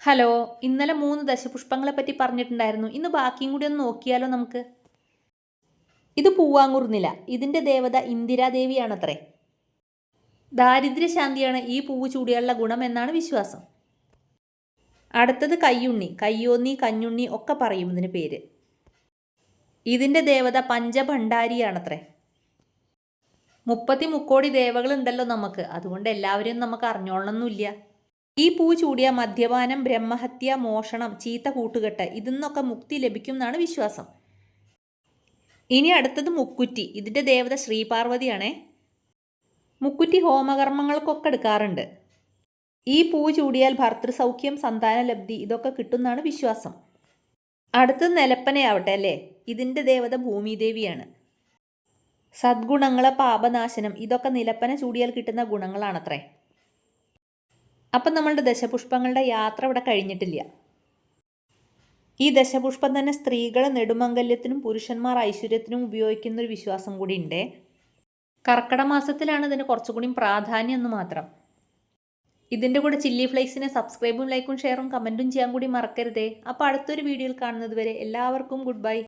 Hello, ഇന്നലെ 3 ദശപുഷ്പങ്ങളെ പറ്റി പറഞ്ഞിട്ടുണ്ടായിരുന്നു. ഇന്ന് ബാക്കിയും കൂടി ഒന്ന് നോക്കിയാലോ നമുക്ക്. ഇത് പൂവാങ്കുറുന്നില. ഇതിൻ്റെ ദേവത ഇന്ദിരാദേവിയാണത്രേ. ദാരിദ്ര്യശാന്തിയാണ് ഈ പൂവ് ചൂടിയാലുള്ള ഗുണം എന്നാണ് വിശ്വാസം. അടുത്തത് കയ്യുണ്ണി, കയ്യോന്നി, കഞ്ഞുണ്ണി ഒക്കെ പറയും ഇതിന് പേര്. ഇതിൻ്റെ ദേവത പഞ്ചഭണ്ഡാരിയാണത്രേ. 30 മുക്കോടി ദേവകളുണ്ടല്ലോ നമുക്ക്, അതുകൊണ്ട് എല്ലാവരെയും നമുക്ക് അറിഞ്ഞോളണമെന്നില്ല. ഈ പൂ ചൂടിയ മദ്യപാനം, ബ്രഹ്മഹത്യ, മോഷണം, ചീത്ത കൂട്ടുകെട്ട് ഇതിന്നൊക്കെ മുക്തി ലഭിക്കും എന്നാണ് വിശ്വാസം. ഇനി അടുത്തത് മുക്കുറ്റി. ഇതിൻ്റെ ദേവത ശ്രീപാർവതിയാണേ. മുക്കുറ്റി ഹോമകർമ്മങ്ങൾക്കൊക്കെ എടുക്കാറുണ്ട്. ഈ പൂ ചൂടിയാൽ ഭർത്തൃസൗഖ്യം, സന്താനലബ്ധി ഇതൊക്കെ കിട്ടുമെന്നാണ് വിശ്വാസം. അടുത്തത് നിലപ്പനയാവട്ടെ അല്ലേ. ഇതിൻ്റെ ദേവത ഭൂമിദേവിയാണ്. സദ്ഗുണങ്ങളെ, പാപനാശനം ഇതൊക്കെ നിലപ്പന ചൂടിയാൽ കിട്ടുന്ന ഗുണങ്ങളാണത്രേ. അപ്പം നമ്മളുടെ ദശപുഷ്പങ്ങളുടെ യാത്ര ഇവിടെ കഴിഞ്ഞിട്ടില്ല. ഈ ദശപുഷ്പം തന്നെ സ്ത്രീകൾ നെടുമംഗല്യത്തിനും പുരുഷന്മാർ ഐശ്വര്യത്തിനും ഉപയോഗിക്കുന്ന ഒരു വിശ്വാസം കൂടി ഉണ്ട്. കർക്കിടക മാസത്തിലാണ് ഇതിന് കുറച്ചുകൂടി പ്രാധാന്യം എന്ന് മാത്രം. ഇതിൻ്റെ കൂടെ ചില്ലി ഫ്ലേക്സിനെ സബ്സ്ക്രൈബും ലൈക്കും ഷെയറും കമൻറ്റും ചെയ്യാൻ കൂടി മറക്കരുതേ. അപ്പോൾ അടുത്തൊരു വീഡിയോയിൽ കാണുന്നത് വരെ എല്ലാവർക്കും ഗുഡ് ബൈ.